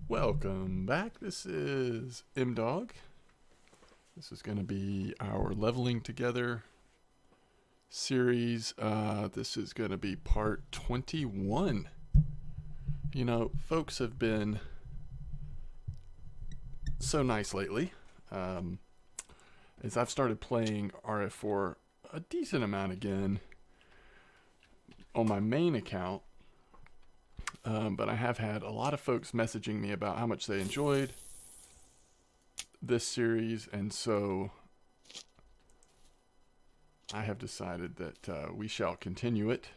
Welcome back. This is M-Dog. This is going to be our Leveling Together series. This is going to be part 21. You know, folks have been so nice lately. As I've started playing RF4 a decent amount again on my main account. But I have had a lot of folks messaging me about how much they enjoyed this series, and so I have decided that we shall continue it.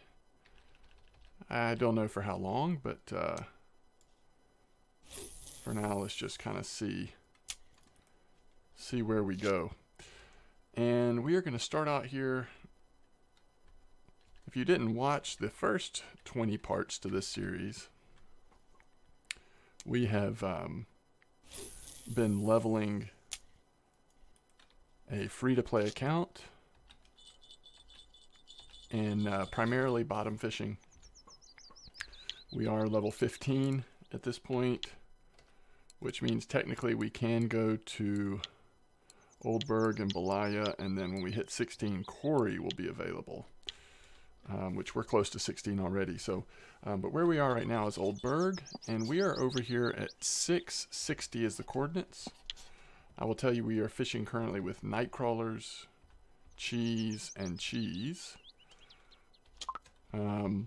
I don't know for how long, but for now, let's just kind of see where we go. And we are going to start out here. If you didn't watch the first 20 parts to this series, we have been leveling a free-to-play account and primarily bottom fishing. We are level 15 at this point, which means technically we can go to Old Burg and Belaya, and then when we hit 16, Quarry will be available. Which we're close to 16 already. So, but where we are right now is Old Burg, and we are over here at 660 as the coordinates. I will tell you we are fishing currently with night crawlers, cheese, and cheese. And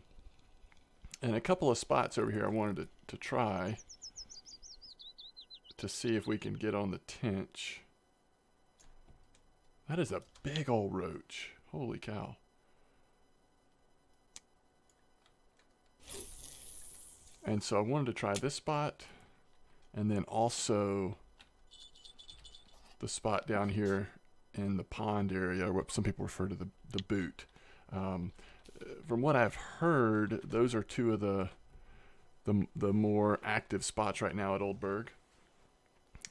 a couple of spots over here I wanted to try to see if we can get on the tench. That is a big old roach. Holy cow. And so I wanted to try this spot, and then also the spot down here in the pond area, or what some people refer to the boot. From what I've heard, those are two of the more active spots right now at Old Burg.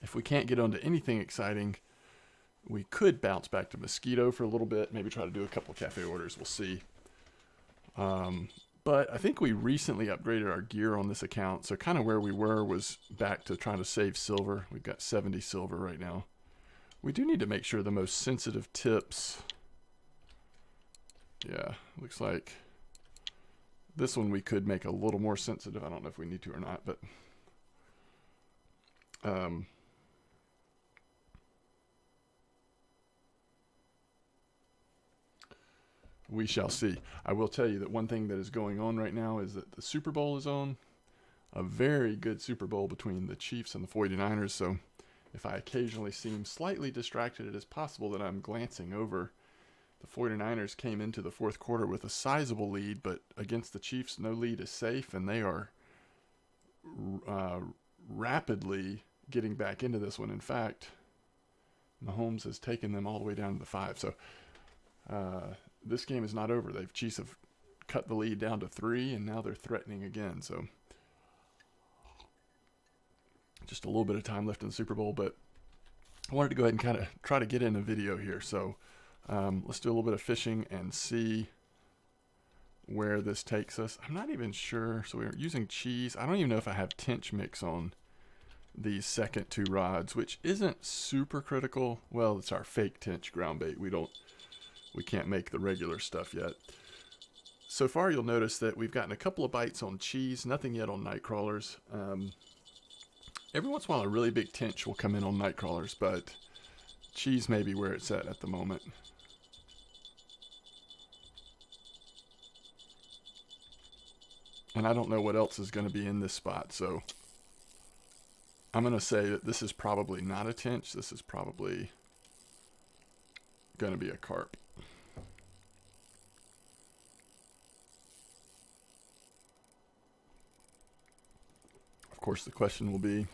If we can't get onto anything exciting, we could bounce back to Mosquito for a little bit, maybe try to do a couple of cafe orders. We'll see. But I think we recently upgraded our gear on this account, so kind of where we were was back to trying to save silver. We've got 70 silver right now. We do need to make sure the most sensitive tips. Yeah, looks like this one we could make a little more sensitive. I don't know if we need to or not, but we shall see. I will tell you that one thing that is going on right now is that the Super Bowl is on. A very good Super Bowl between the Chiefs and the 49ers. So if I occasionally seem slightly distracted, it is possible that I'm glancing over. The 49ers came into the fourth quarter with a sizable lead, but against the Chiefs, no lead is safe, and they are rapidly getting back into this one. In fact, Mahomes has taken them all the way down to the 5. So this game is not over. Chiefs have cut the lead down to 3, and now they're threatening again. So just a little bit of time left in the Super Bowl, but I wanted to go ahead and kind of try to get in a video here. So let's do a little bit of fishing and see where this takes us. I'm not even sure. So we're using cheese. I don't even know if I have tench mix on these second 2 rods, which isn't super critical. Well, it's our fake tench ground bait. We can't make the regular stuff yet. So far, you'll notice that we've gotten a couple of bites on cheese, nothing yet on night crawlers. Every once in a while, a really big tench will come in on night crawlers, but cheese may be where it's at the moment. And I don't know what else is going to be in this spot, so I'm going to say that this is probably not a tench. This is probably going to be a carp. Of course, the question will be,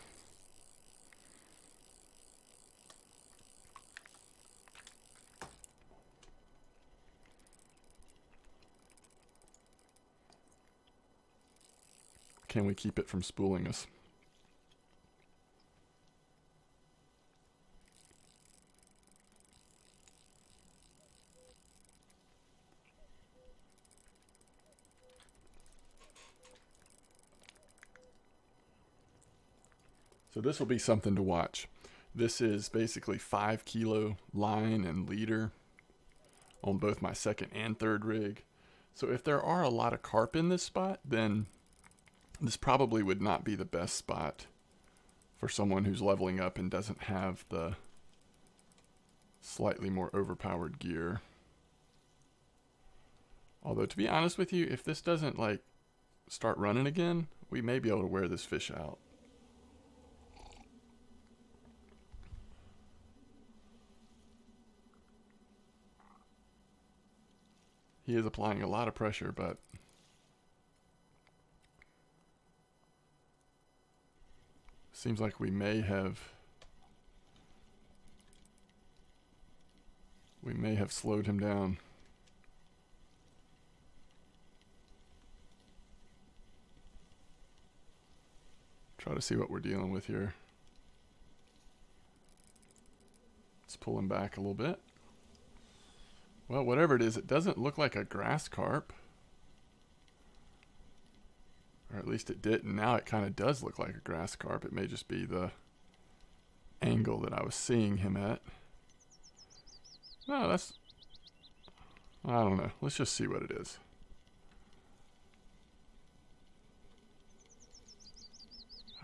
can we keep it from spooling us? So this will be something to watch. This is basically 5 kilo line and leader on both my second and third rig. So if there are a lot of carp in this spot, then this probably would not be the best spot for someone who's leveling up and doesn't have the slightly more overpowered gear. Although, to be honest with you, if this doesn't like start running again, we may be able to wear this fish out. He is applying a lot of pressure, but seems like we may have slowed him down. Try to see what we're dealing with here. Let's pull him back a little bit. Well, whatever it is, it doesn't look like a grass carp. Or at least it did, and now it kind of does look like a grass carp. It may just be the angle that I was seeing him at. No, that's... I don't know. Let's just see what it is.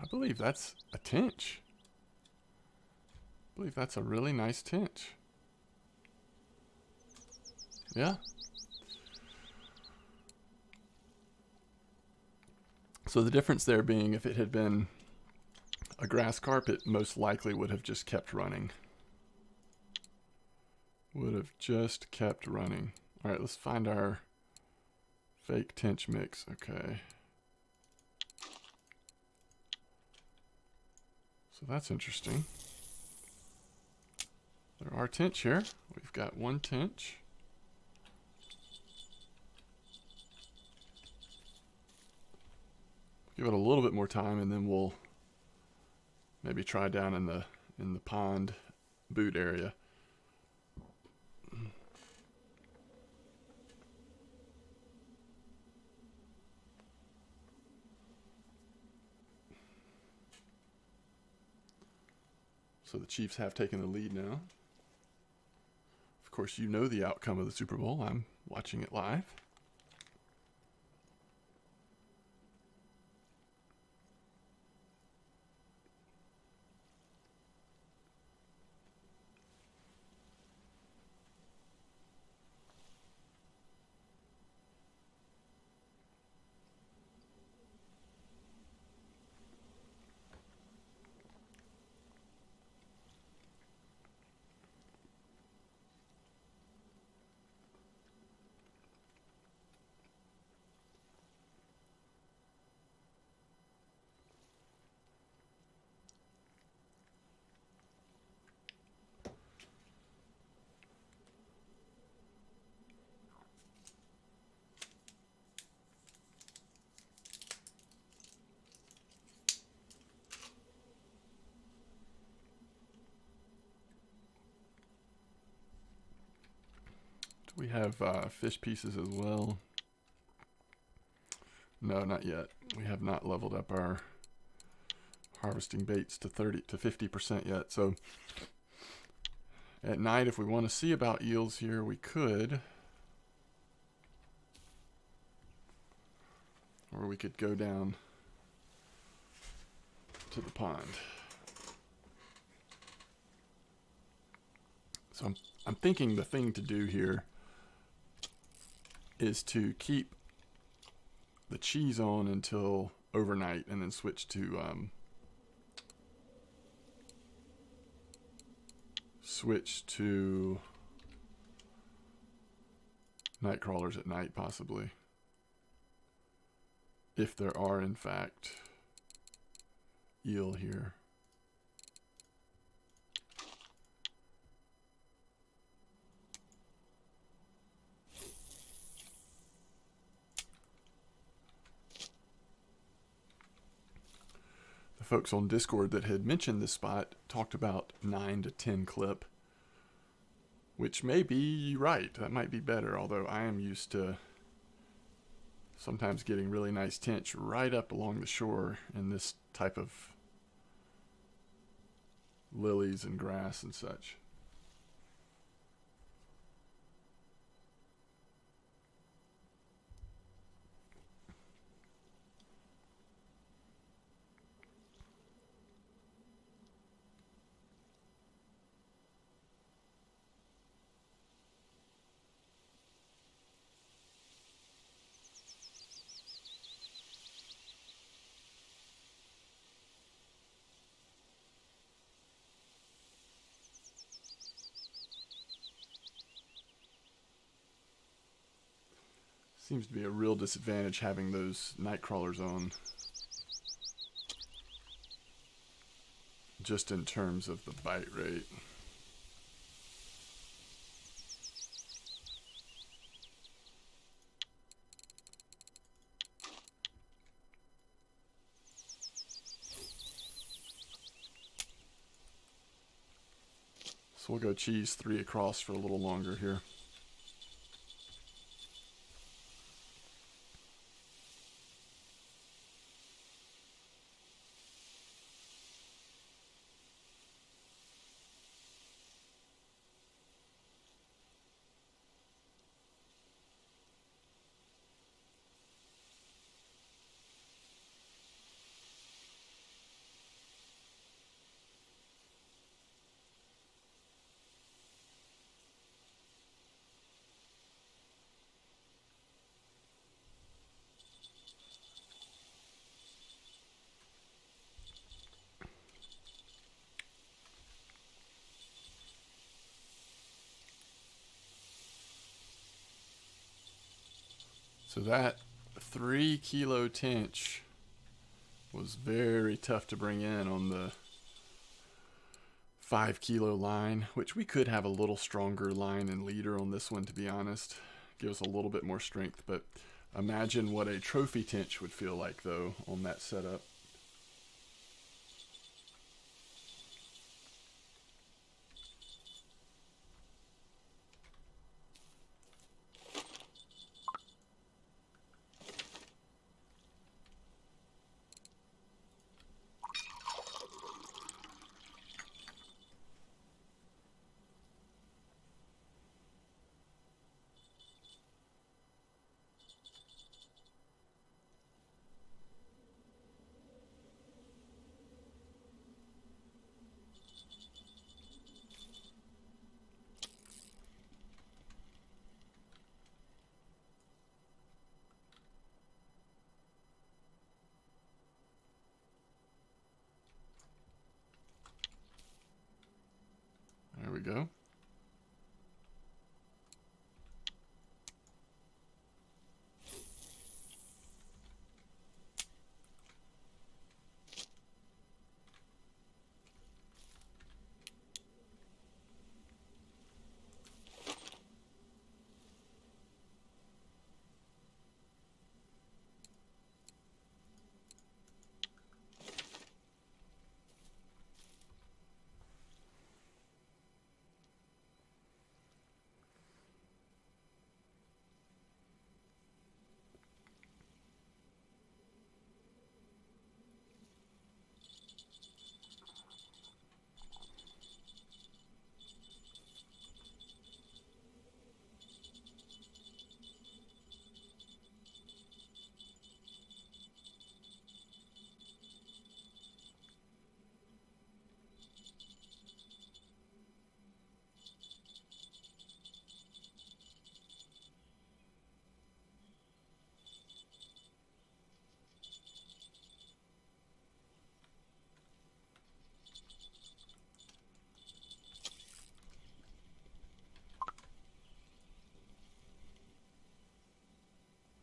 I believe that's a tench. I believe that's a really nice tench. Yeah. So the difference there being, if it had been a grass carp, it most likely would have just kept running. Would have just kept running. All right, let's find our fake tench mix. Okay. So that's interesting. There are tench here. We've got one tench. Give it a little bit more time, and then we'll maybe try down in the pond boot area. So the Chiefs have taken the lead now. Of course, you know the outcome of the Super Bowl. I'm watching it live. We have fish pieces as well. No, not yet. We have not leveled up our harvesting baits to 30 to 50% yet. So at night, if we want to see about eels here, we could. Or we could go down to the pond. So I'm thinking the thing to do here is to keep the cheese on until overnight and then switch to night crawlers at night, possibly, if there are in fact eel here. Folks on Discord that had mentioned this spot talked about 9 to 10 clip, which may be right. That might be better, although I am used to sometimes getting really nice tench right up along the shore in this type of lilies and grass and such. Seems to be a real disadvantage having those night crawlers on, just in terms of the bite rate. So we'll go cheese 3 across for a little longer here. So that 3 kilo tench was very tough to bring in on the 5 kilo line, which we could have a little stronger line and leader on this one, to be honest. Give us a little bit more strength, but imagine what a trophy tench would feel like though on that setup. There we go.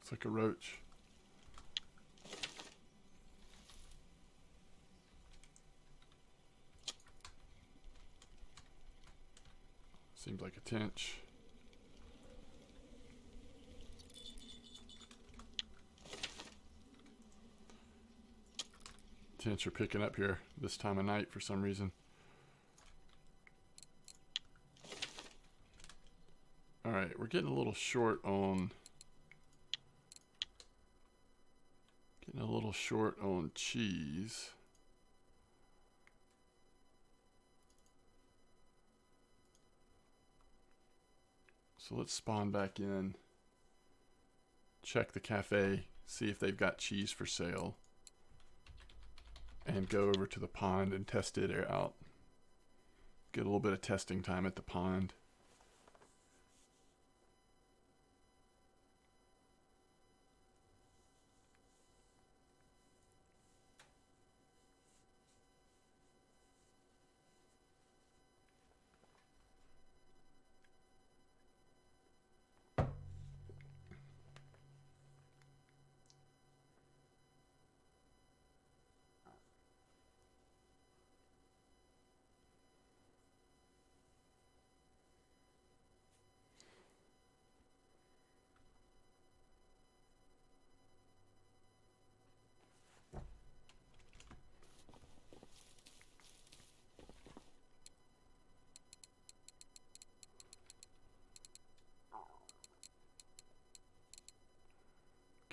It's like a roach. Seems like a tench. Tench are picking up here this time of night for some reason. All right, we're getting a little short on cheese. So let's spawn back in, check the cafe, see if they've got cheese for sale, and go over to the pond and test it out. Get a little bit of testing time at the pond.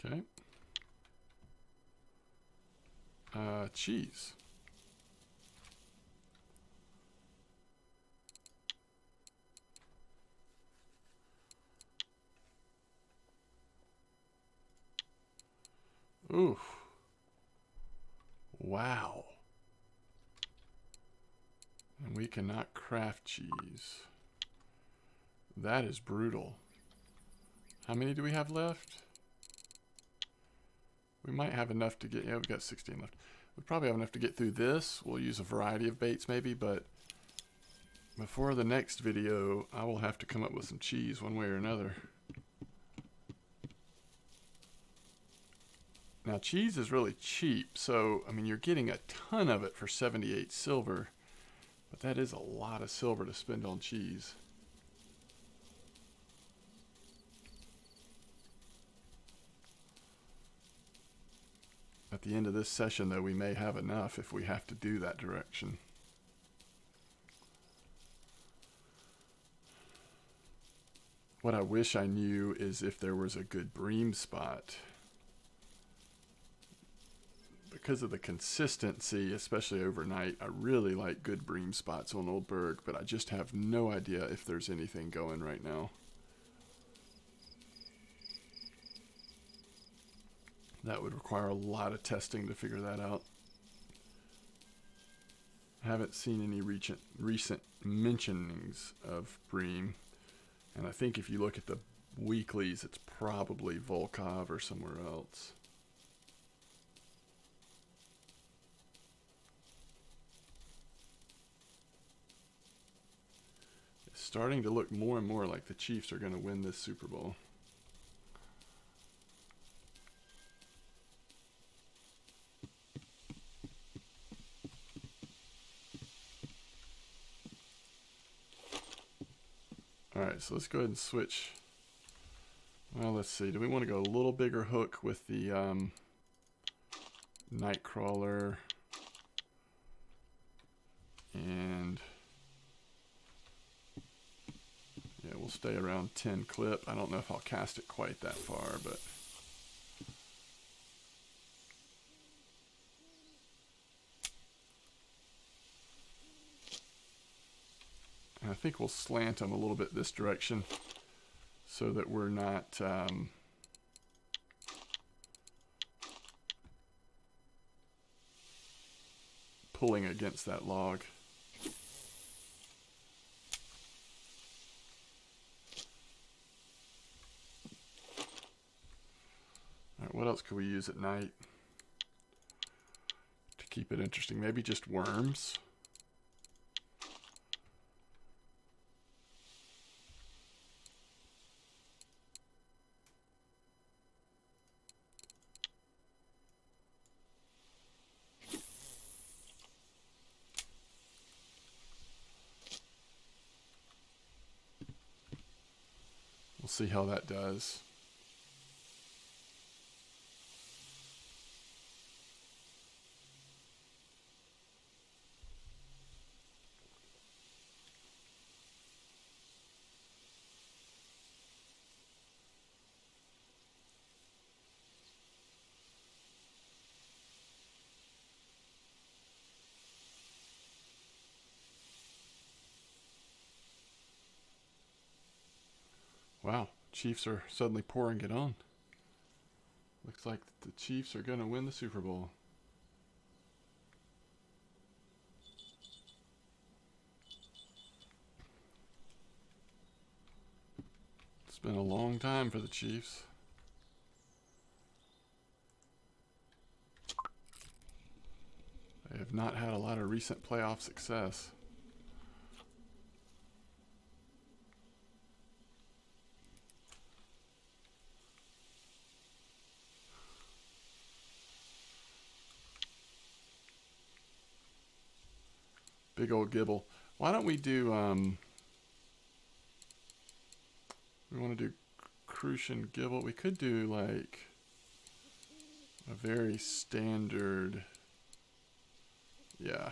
Okay. Cheese. Ooh. Wow. And we cannot craft cheese. That is brutal. How many do we have left? We might have enough to get, yeah, we've got 16 left. We probably have enough to get through this. We'll use a variety of baits maybe, but before the next video, I will have to come up with some cheese one way or another. Now, cheese is really cheap, so, I mean, you're getting a ton of it for 78 silver, but that is a lot of silver to spend on cheese. At the end of this session, though, we may have enough if we have to do that direction. What I wish I knew is if there was a good bream spot. Because of the consistency, especially overnight, I really like good bream spots on Old Burg, but I just have no idea if there's anything going right now. That would require a lot of testing to figure that out. I haven't seen any recent mentionings of bream, and I think if you look at the weeklies, it's probably Volkov or somewhere else. It's starting to look more and more like the Chiefs are going to win this Super Bowl. Alright, so let's go ahead and switch. Well, let's see. Do we want to go a little bigger hook with the Nightcrawler? And yeah, we'll stay around 10 clip. I don't know if I'll cast it quite that far, but and I think we'll slant them a little bit this direction so that we're not pulling against that log. All right, what else could we use at night to keep it interesting? Maybe just worms. We'll see how that does. Wow, Chiefs are suddenly pouring it on. Looks like the Chiefs are going to win the Super Bowl. It's been a long time for the Chiefs. They have not had a lot of recent playoff success. Big old gibble. Why don't we do, we want to do Crucian gibble. We could do like a very standard, yeah.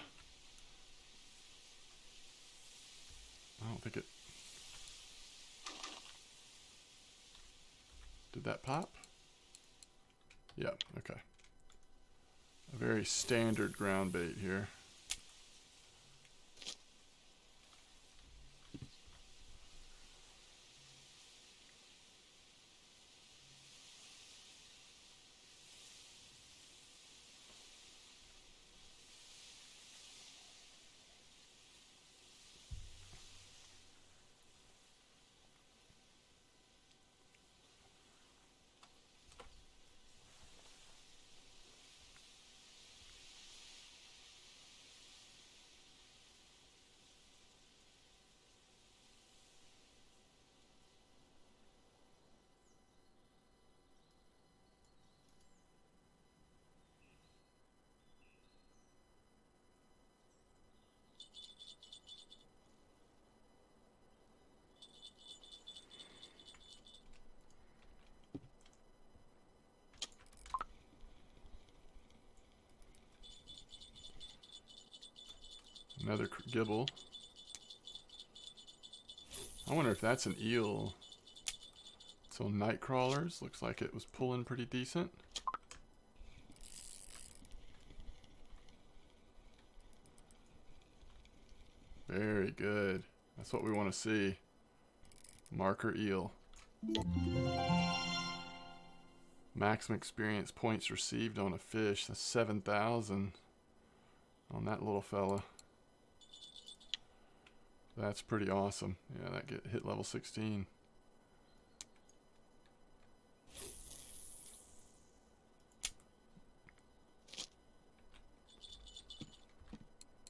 I don't think it, did that pop? Yeah, okay. A very standard ground bait here. Another gibble. I wonder if that's an eel. It's on night crawlers. Looks like it was pulling pretty decent. Very good. That's what we want to see. Marker eel. Maximum experience points received on a fish. That's 7,000 on that little fella. That's pretty awesome. Yeah, that hit level 16.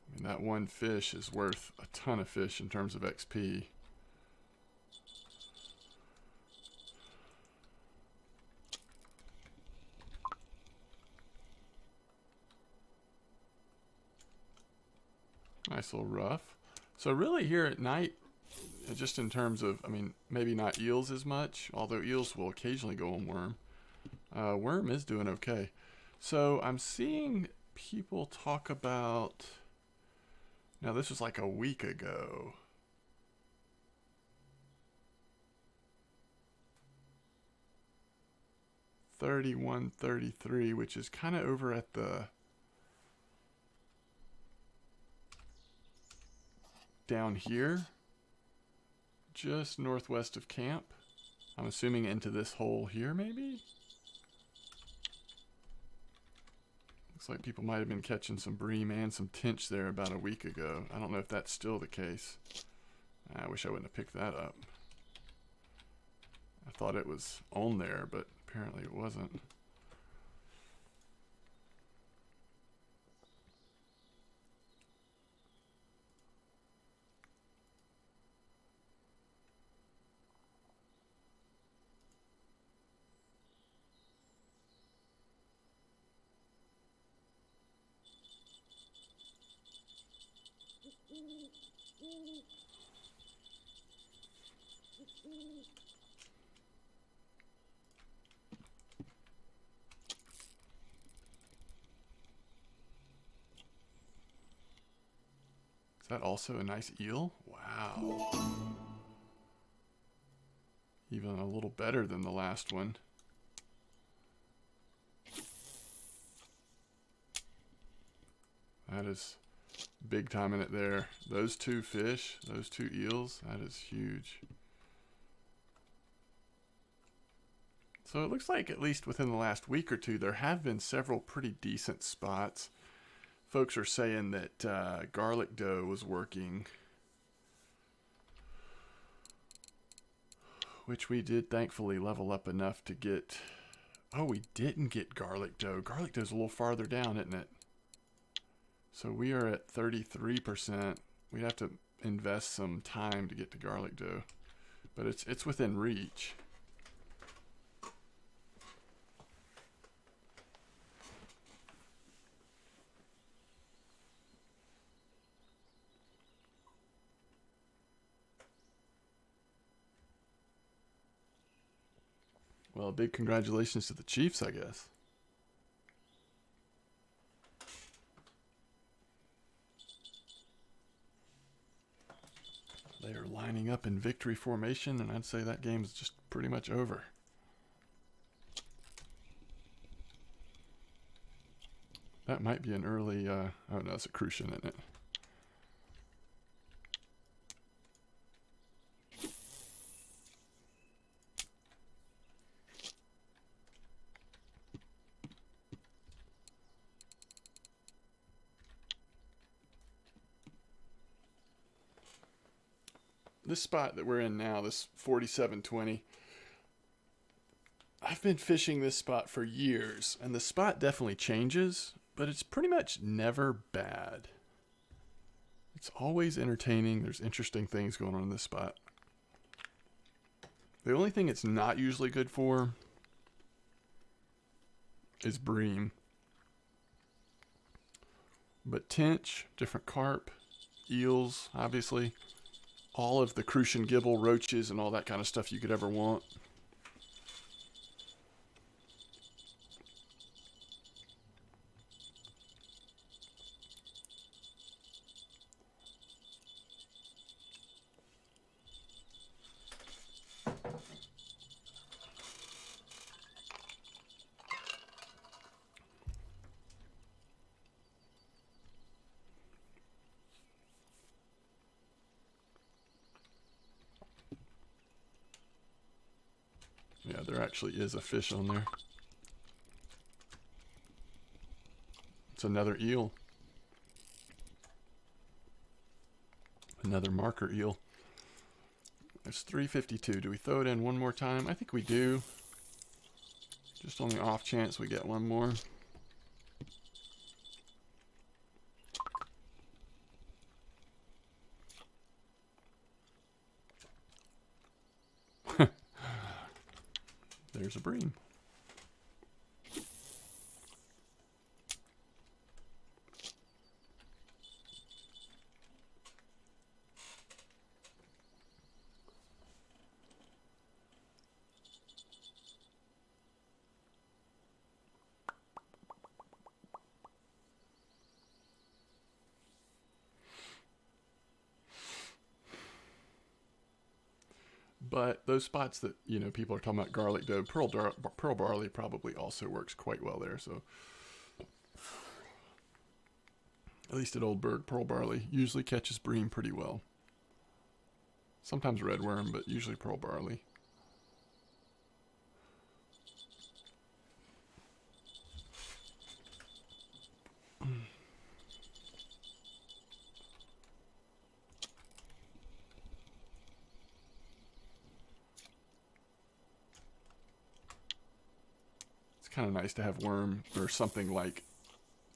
I mean, that one fish is worth a ton of fish in terms of XP. Nice little rough. So really here at night, just in terms of, I mean, maybe not eels as much, although eels will occasionally go on worm. Worm is doing okay. So I'm seeing people talk about, now this was like a week ago. $31.33, which is kind of over at the down here, just northwest of camp. I'm assuming into this hole here, maybe? Looks like people might have been catching some bream and some tench there about a week ago. I don't know if that's still the case. I wish I wouldn't have picked that up. I thought it was on there, but apparently it wasn't. Is that also a nice eel? Wow. Even a little better than the last one. That is big time in it there. Those two fish, those two eels, that is huge. So it looks like at least within the last week or two, there have been several pretty decent spots. Folks are saying that garlic dough was working, which we did thankfully level up enough to get. Oh, we didn't get garlic dough. Garlic dough's a little farther down, isn't it? So we are at 33%. We'd have to invest some time to get to garlic dough, but it's within reach. Well, big congratulations to the Chiefs, I guess. They are lining up in victory formation, and I'd say that game's just pretty much over. That might be an early, oh no, it's a Crucian, isn't it? This spot that we're in now, this 4720, I've been fishing this spot for years, and the spot definitely changes, but it's pretty much never bad. It's always entertaining. There's interesting things going on in this spot. The only thing it's not usually good for is bream. But tench, different carp, eels, obviously, all of the crucian gibel, roaches, and all that kind of stuff you could ever want. Yeah, there actually is a fish on there. It's another eel. Another marker eel. There's 352. Do we throw it in one more time? I think we do. Just on the off chance we get one more. There's a bream. But those spots that, you know, people are talking about garlic dough, pearl barley probably also works quite well there. So at least at Old Burg, pearl barley usually catches bream pretty well. Sometimes red worm, but usually pearl barley. Kind of nice to have worm or something like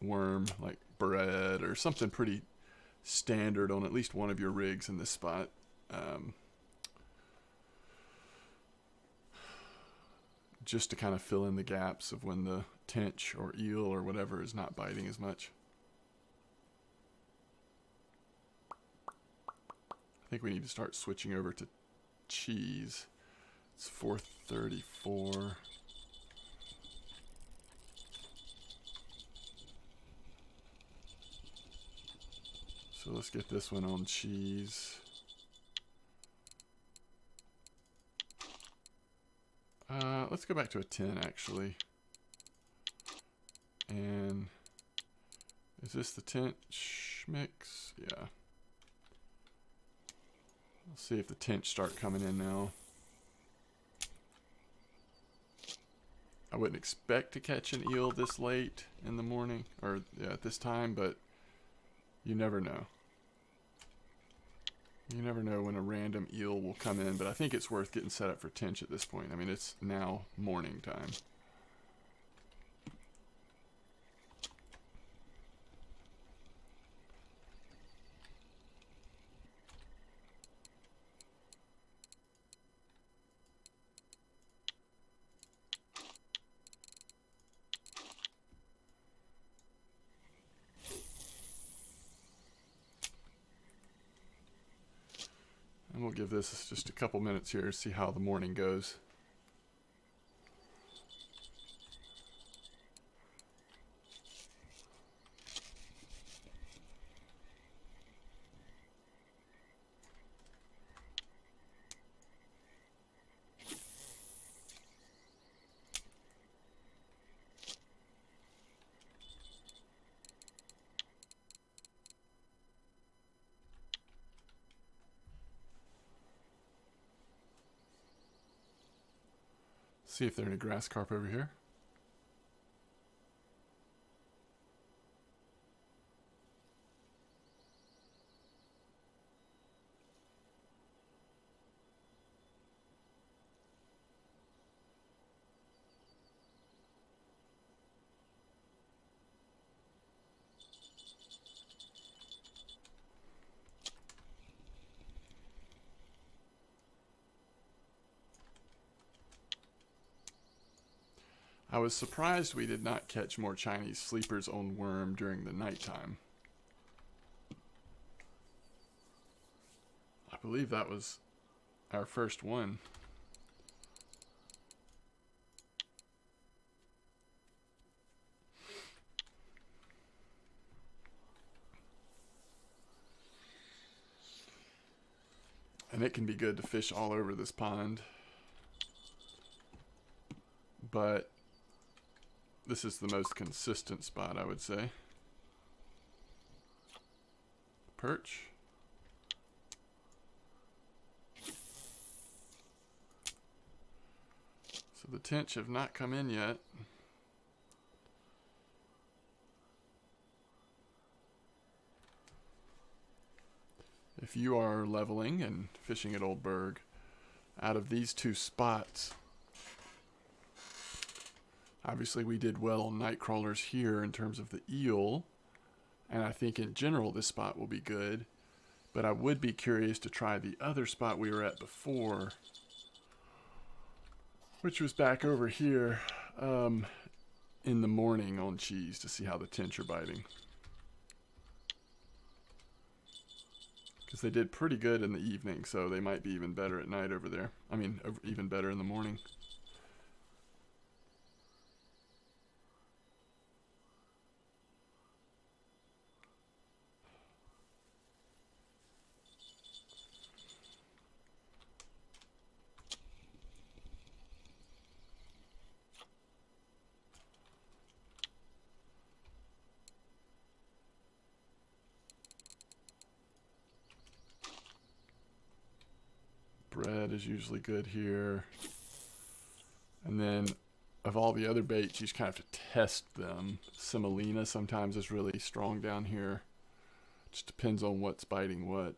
worm, like bread or something pretty standard on at least one of your rigs in this spot. Just to kind of fill in the gaps of when the tench or eel or whatever is not biting as much. I think we need to start switching over to cheese. It's 434. So let's get this one on cheese. Let's go back to a 10 actually. And is this the tench mix? Yeah. Let's see if the tench start coming in now. I wouldn't expect to catch an eel this late in the morning, or yeah, at this time, but you never know. You never know when a random eel will come in, but I think it's worth getting set up for tench at this point. I mean, it's now morning time. And we'll give this just a couple minutes here to see how the morning goes. See if there are any grass carp over here. I was surprised we did not catch more Chinese sleepers on worm during the nighttime. I believe that was our first one. And it can be good to fish all over this pond. But this is the most consistent spot, I would say. Perch. So the tench have not come in yet. If you are leveling and fishing at Old Burg, out of these two spots, obviously we did well on night crawlers here in terms of the eel, and I think in general this spot will be good, but I would be curious to try the other spot we were at before, which was back over here in the morning on cheese, to see how the tench are biting. Because they did pretty good in the evening, so they might be even better at night over there. I mean, even better in the morning. Bread is usually good here. And then of all the other baits, you just kind of have to test them. Semolina sometimes is really strong down here. Just depends on what's biting what.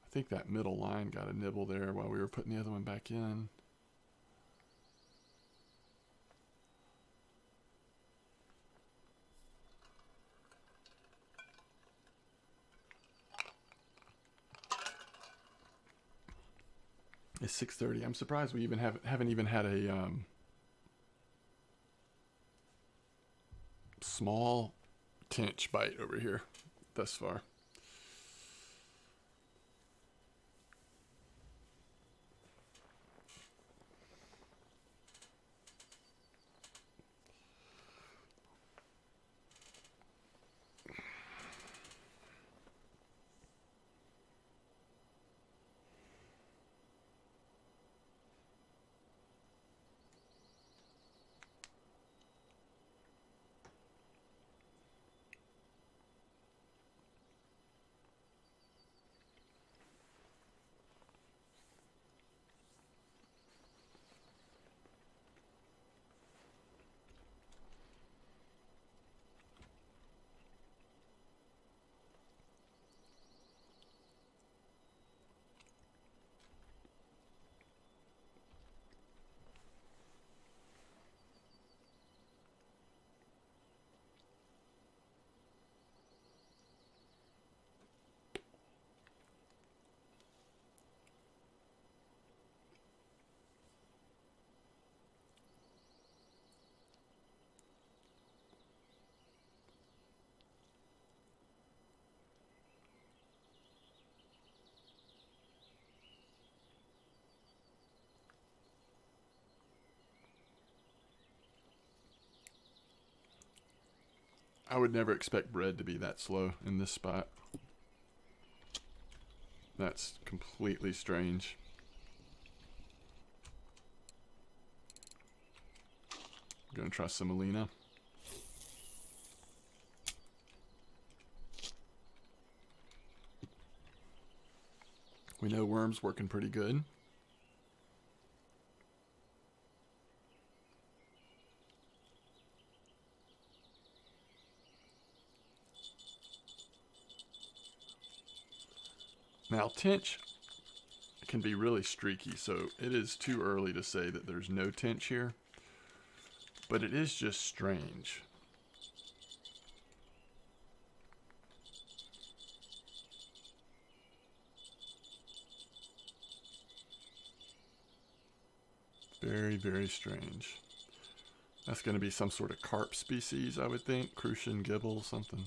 I think that middle line got a nibble there while we were putting the other one back in. It's 6:30. I'm surprised we even haven't even had a small tench bite over here thus far. I would never expect bread to be that slow in this spot. That's completely strange. I'm gonna try semolina. We know worm's working pretty good. Now, tench can be really streaky, so it is too early to say that there's no tench here, but it is just strange. Very, very strange. That's going to be some sort of carp species, I would think. Crucian gibel, something.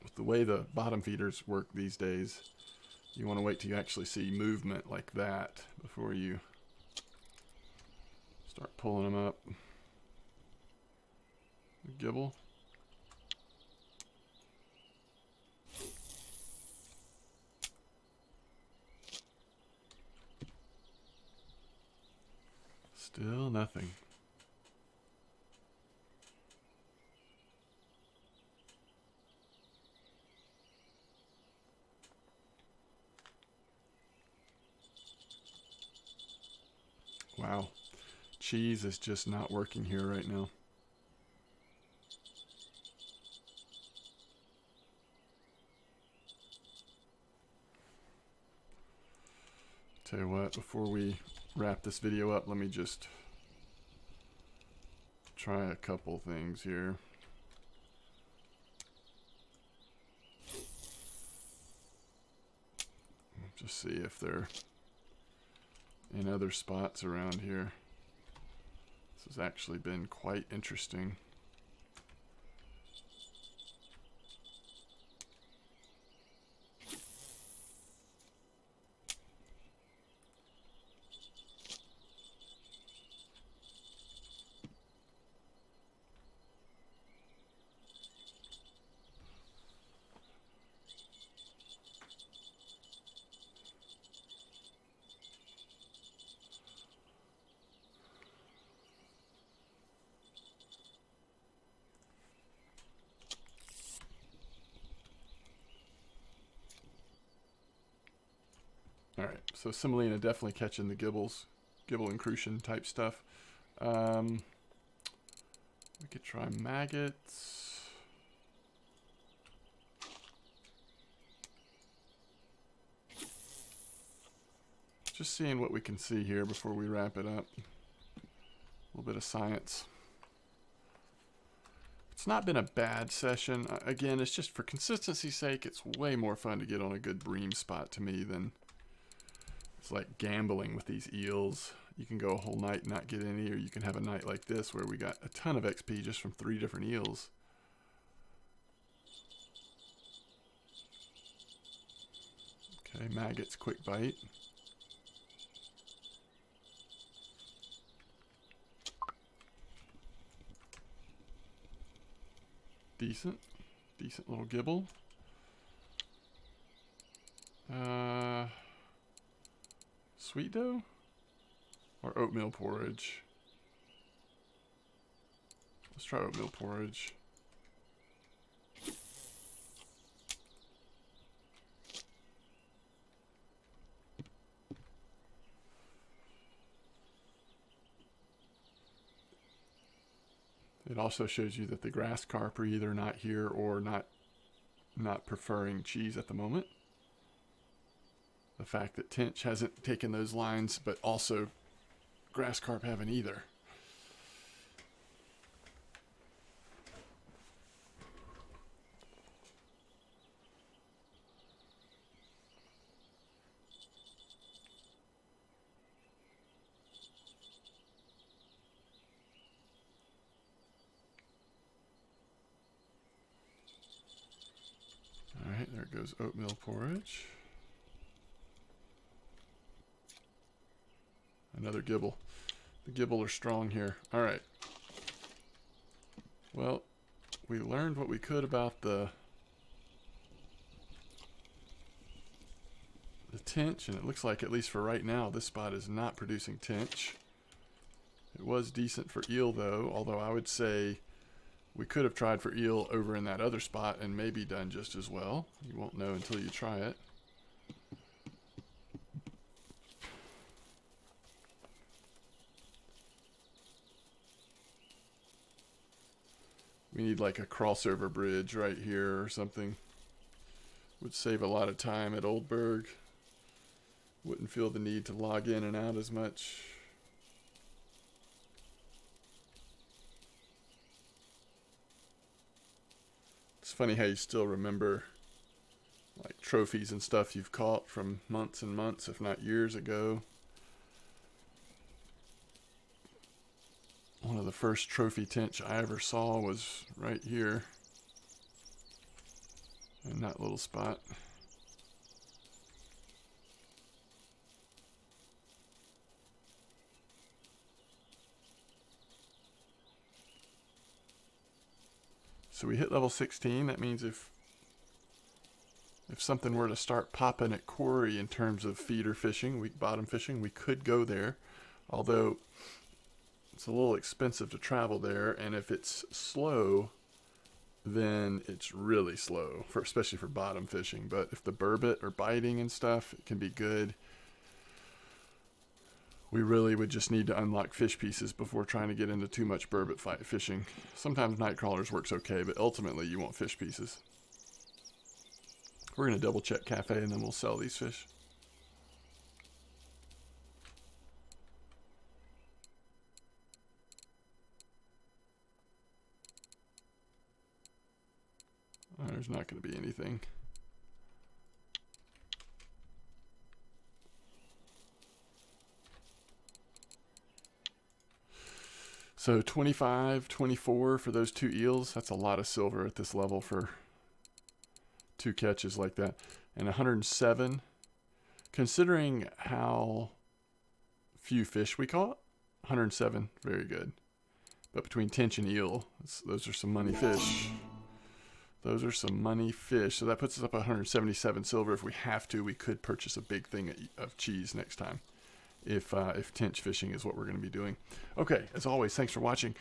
With the way the bottom feeders work these days, you want to wait till you actually see movement like that before you start pulling them up. Gibel. Still nothing. Wow. Cheese is just not working here right now. Tell you what, before we wrap this video up, let me just try a couple things here. Just see if they're in other spots around here. This has actually been quite interesting. Alright, so semolina definitely catching the gibels, gibel and crucian type stuff. We could try maggots. Just seeing what we can see here before we wrap it up. A little bit of science. It's not been a bad session. Again, it's just for consistency's sake, it's way more fun to get on a good bream spot to me than it's like gambling with these eels. You can go a whole night and not get any, or you can have a night like this where we got a ton of XP just from 3 different eels. Okay, maggots, quick bite. Decent little gibel. Sweet dough or oatmeal porridge? Let's try oatmeal porridge. It also shows you that the grass carp are either not here or not preferring cheese at the moment. The fact that tench hasn't taken those lines, but also grass carp haven't either. All right, there goes oatmeal porridge. Another gibble. The gibble are strong here. All right. Well, we learned what we could about the tench, and it looks like, at least for right now, this spot is not producing tench. It was decent for eel though, although I would say we could have tried for eel over in that other spot and maybe done just as well. You won't know until you try it. We need like a crossover bridge right here or something. Would save a lot of time at Old Burg. Wouldn't feel the need to log in and out as much. It's funny how you still remember like trophies and stuff you've caught from months and months, if not years ago. One of the first trophy tench I ever saw was right here in that little spot. So we hit level 16. That means if something were to start popping at quarry in terms of feeder fishing, bottom fishing, we could go there. Although it's a little expensive to travel there, and if it's slow, then it's really slow, especially for bottom fishing. But if the burbot are biting and stuff, it can be good. We really would just need to unlock fish pieces before trying to get into too much burbot fishing. Sometimes night crawlers works okay, but ultimately you want fish pieces. We're going to double check cafe and then we'll sell these fish. There's not going to be anything. So 25, 24 for those 2 eels. That's a lot of silver at this level for 2 catches like that. And 107. Considering how few fish we caught, 107, very good. But between tench and eel, those are some money fish. Those are some money fish. So that puts us up 177 silver. If we have to, we could purchase a big thing of cheese next time. If tench fishing is what we're going to be doing. Okay, as always, thanks for watching.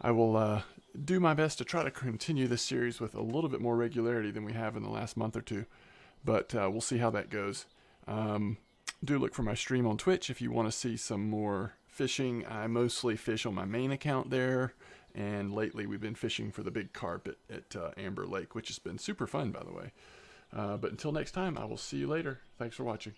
I will do my best to try to continue this series with a little bit more regularity than we have in the last month or two. But we'll see how that goes. Do look for my stream on Twitch if you want to see some more fishing. I mostly fish on my main account there. And lately we've been fishing for the big carp at Amber Lake, which has been super fun, by the way. But until next time, I will see you later. Thanks for watching.